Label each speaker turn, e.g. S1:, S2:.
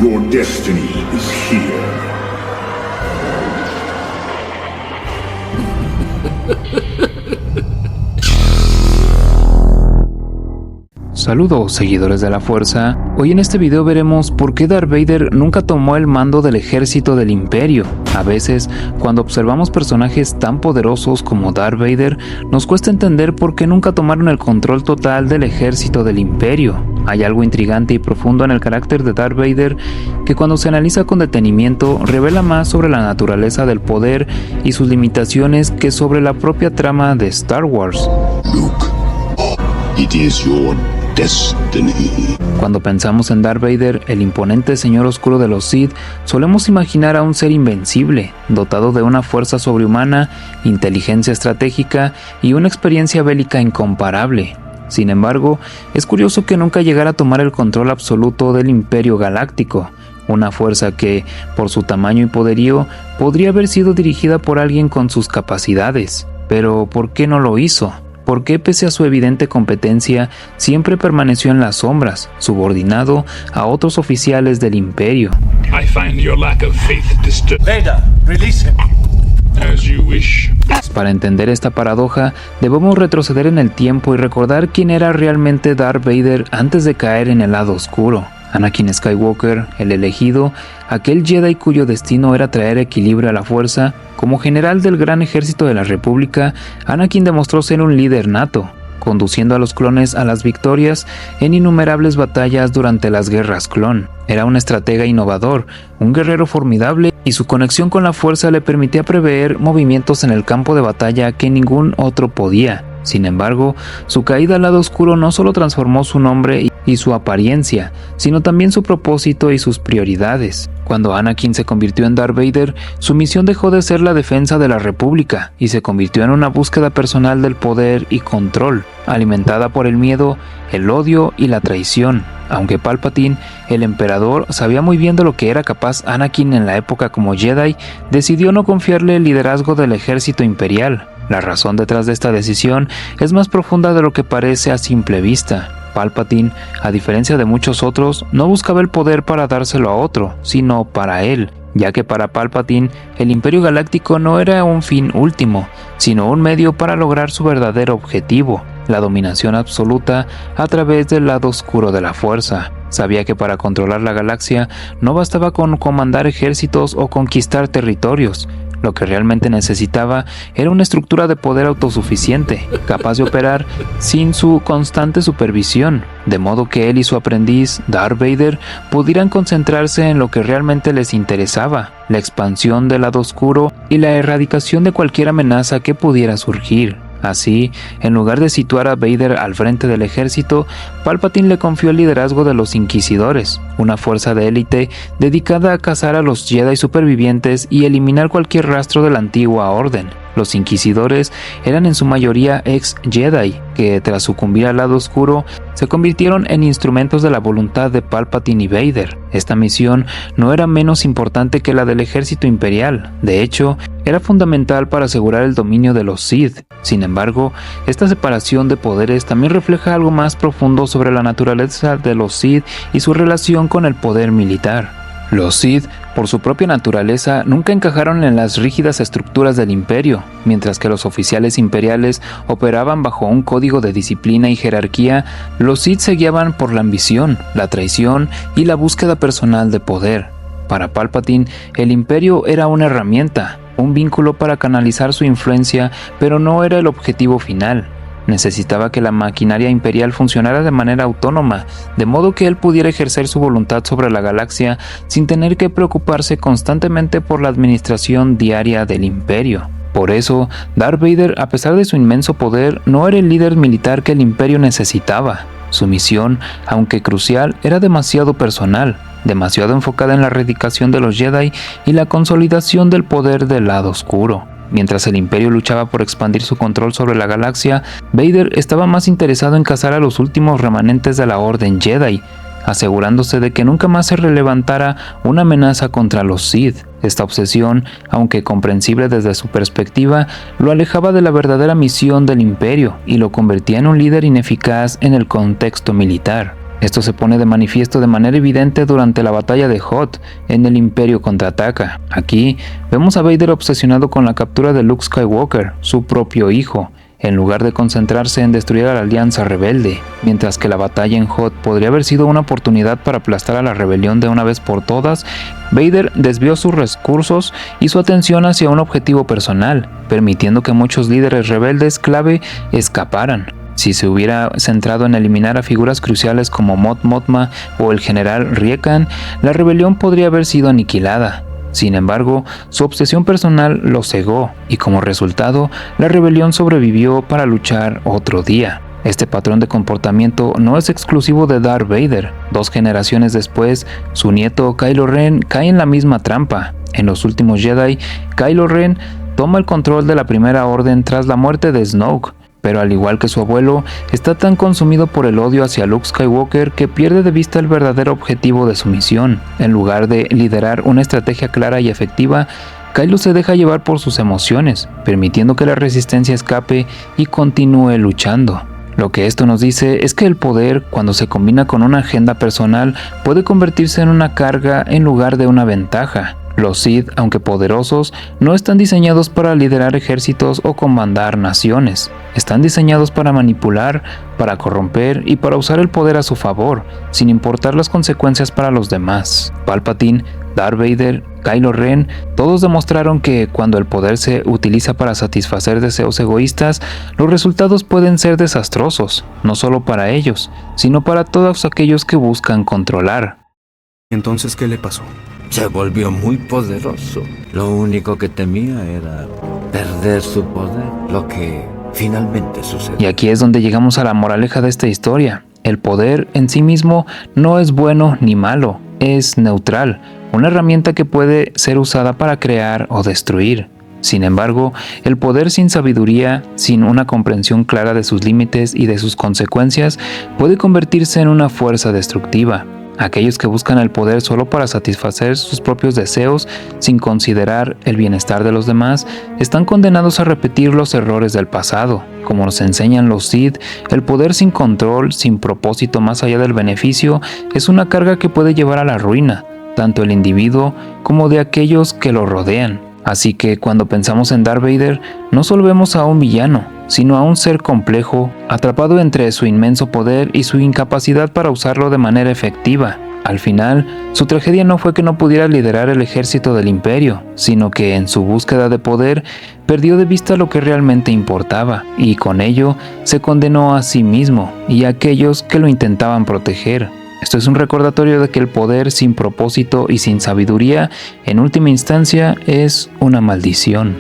S1: Your destiny is here.
S2: Saludos seguidores de la Fuerza, hoy en este video veremos por qué Darth Vader nunca tomó el mando del ejército del Imperio. A veces, cuando observamos personajes tan poderosos como Darth Vader, nos cuesta entender por qué nunca tomaron el control total del ejército del Imperio. Hay algo intrigante y profundo en el carácter de Darth Vader que cuando se analiza con detenimiento revela más sobre la naturaleza del poder y sus limitaciones que sobre la propia trama de Star Wars.
S3: Luke, it is your destiny.
S2: Cuando pensamos en Darth Vader, el imponente señor oscuro de los Sith, solemos imaginar a un ser invencible, dotado de una fuerza sobrehumana, inteligencia estratégica y una experiencia bélica incomparable. Sin embargo, es curioso que nunca llegara a tomar el control absoluto del Imperio Galáctico, una fuerza que, por su tamaño y poderío, podría haber sido dirigida por alguien con sus capacidades. Pero, ¿por qué no lo hizo? ¿Por qué, pese a su evidente competencia, siempre permaneció en las sombras, subordinado a otros oficiales del Imperio?
S4: I find your lack of faith disturbing.
S5: Vader, release him.
S4: As you wish.
S2: Para entender esta paradoja, debemos retroceder en el tiempo y recordar quién era realmente Darth Vader antes de caer en el lado oscuro. Anakin Skywalker, el elegido, aquel Jedi cuyo destino era traer equilibrio a la fuerza. Como general del gran ejército de la República, Anakin demostró ser un líder nato, conduciendo a los clones a las victorias en innumerables batallas durante las guerras clon. Era un estratega innovador, un guerrero formidable, y su conexión con la fuerza le permitía prever movimientos en el campo de batalla que ningún otro podía. Sin embargo, su caída al lado oscuro no solo transformó su nombre y su apariencia, sino también su propósito y sus prioridades. Cuando Anakin se convirtió en Darth Vader, su misión dejó de ser la defensa de la República y se convirtió en una búsqueda personal del poder y control, alimentada por el miedo, el odio y la traición. Aunque Palpatine, el emperador, sabía muy bien de lo que era capaz Anakin en la época como Jedi, decidió no confiarle el liderazgo del ejército imperial. La razón detrás de esta decisión es más profunda de lo que parece a simple vista. Palpatine, a diferencia de muchos otros, no buscaba el poder para dárselo a otro, sino para él, ya que para Palpatine el Imperio Galáctico no era un fin último, sino un medio para lograr su verdadero objetivo, la dominación absoluta a través del lado oscuro de la fuerza. Sabía que para controlar la galaxia no bastaba con comandar ejércitos o conquistar territorios. Lo que realmente necesitaba era una estructura de poder autosuficiente, capaz de operar sin su constante supervisión, de modo que él y su aprendiz, Darth Vader, pudieran concentrarse en lo que realmente les interesaba, la expansión del lado oscuro y la erradicación de cualquier amenaza que pudiera surgir. Así, en lugar de situar a Vader al frente del ejército, Palpatine le confió el liderazgo de los Inquisidores, una fuerza de élite dedicada a cazar a los Jedi supervivientes y eliminar cualquier rastro de la antigua orden. Los Inquisidores eran en su mayoría ex-Jedi, que tras sucumbir al lado oscuro, se convirtieron en instrumentos de la voluntad de Palpatine y Vader. Esta misión no era menos importante que la del ejército imperial, de hecho, era fundamental para asegurar el dominio de los Sith. Sin embargo, esta separación de poderes también refleja algo más profundo sobre la naturaleza de los Sith y su relación con el poder militar. Los Sith, por su propia naturaleza, nunca encajaron en las rígidas estructuras del Imperio, mientras que los oficiales imperiales operaban bajo un código de disciplina y jerarquía. Los Sith se guiaban por la ambición, la traición y la búsqueda personal de poder. Para Palpatine, el Imperio era una herramienta, un vínculo para canalizar su influencia, pero no era el objetivo final. Necesitaba que la maquinaria imperial funcionara de manera autónoma, de modo que él pudiera ejercer su voluntad sobre la galaxia sin tener que preocuparse constantemente por la administración diaria del imperio. Por eso, Darth Vader, a pesar de su inmenso poder, no era el líder militar que el imperio necesitaba. Su misión, aunque crucial, era demasiado personal, demasiado enfocada en la erradicación de los Jedi y la consolidación del poder del lado oscuro. Mientras el Imperio luchaba por expandir su control sobre la galaxia, Vader estaba más interesado en cazar a los últimos remanentes de la Orden Jedi, asegurándose de que nunca más se levantara una amenaza contra los Sith. Esta obsesión, aunque comprensible desde su perspectiva, lo alejaba de la verdadera misión del Imperio y lo convertía en un líder ineficaz en el contexto militar. Esto se pone de manifiesto de manera evidente durante la batalla de Hoth en El Imperio Contraataca. Aquí vemos a Vader obsesionado con la captura de Luke Skywalker, su propio hijo, en lugar de concentrarse en destruir a la Alianza Rebelde, mientras que la batalla en Hoth podría haber sido una oportunidad para aplastar a la rebelión de una vez por todas. Vader desvió sus recursos y su atención hacia un objetivo personal, permitiendo que muchos líderes rebeldes clave escaparan. Si se hubiera centrado en eliminar a figuras cruciales como Mon Mothma o el general Riekan, la rebelión podría haber sido aniquilada. Sin embargo, su obsesión personal lo cegó y como resultado, la rebelión sobrevivió para luchar otro día. Este patrón de comportamiento no es exclusivo de Darth Vader. 2 generaciones después, su nieto Kylo Ren cae en la misma trampa. En Los Últimos Jedi, Kylo Ren toma el control de la Primera Orden tras la muerte de Snoke, pero al igual que su abuelo, está tan consumido por el odio hacia Luke Skywalker que pierde de vista el verdadero objetivo de su misión. En lugar de liderar una estrategia clara y efectiva, Kylo se deja llevar por sus emociones, permitiendo que la resistencia escape y continúe luchando. Lo que esto nos dice es que el poder, cuando se combina con una agenda personal, puede convertirse en una carga en lugar de una ventaja. Los Sith, aunque poderosos, no están diseñados para liderar ejércitos o comandar naciones. Están diseñados para manipular, para corromper y para usar el poder a su favor, sin importar las consecuencias para los demás. Palpatine, Darth Vader, Kylo Ren, todos demostraron que cuando el poder se utiliza para satisfacer deseos egoístas, los resultados pueden ser desastrosos, no solo para ellos, sino para todos aquellos que buscan controlar.
S5: Entonces, ¿qué le pasó?
S6: Se volvió muy poderoso. Lo único que temía era perder su poder, lo que finalmente sucedió.
S2: Y aquí es donde llegamos a la moraleja de esta historia. El poder en sí mismo no es bueno ni malo, es neutral, una herramienta que puede ser usada para crear o destruir. Sin embargo, el poder sin sabiduría, sin una comprensión clara de sus límites y de sus consecuencias, puede convertirse en una fuerza destructiva. Aquellos que buscan el poder solo para satisfacer sus propios deseos, sin considerar el bienestar de los demás, están condenados a repetir los errores del pasado. Como nos enseñan los Sith, el poder sin control, sin propósito más allá del beneficio, es una carga que puede llevar a la ruina, tanto el individuo como de aquellos que lo rodean. Así que cuando pensamos en Darth Vader, no solo vemos a un villano, sino a un ser complejo, atrapado entre su inmenso poder y su incapacidad para usarlo de manera efectiva. Al final, su tragedia no fue que no pudiera liderar el ejército del Imperio, sino que en su búsqueda de poder, perdió de vista lo que realmente importaba, y con ello se condenó a sí mismo y a aquellos que lo intentaban proteger. Esto es un recordatorio de que el poder sin propósito y sin sabiduría, en última instancia, es una maldición.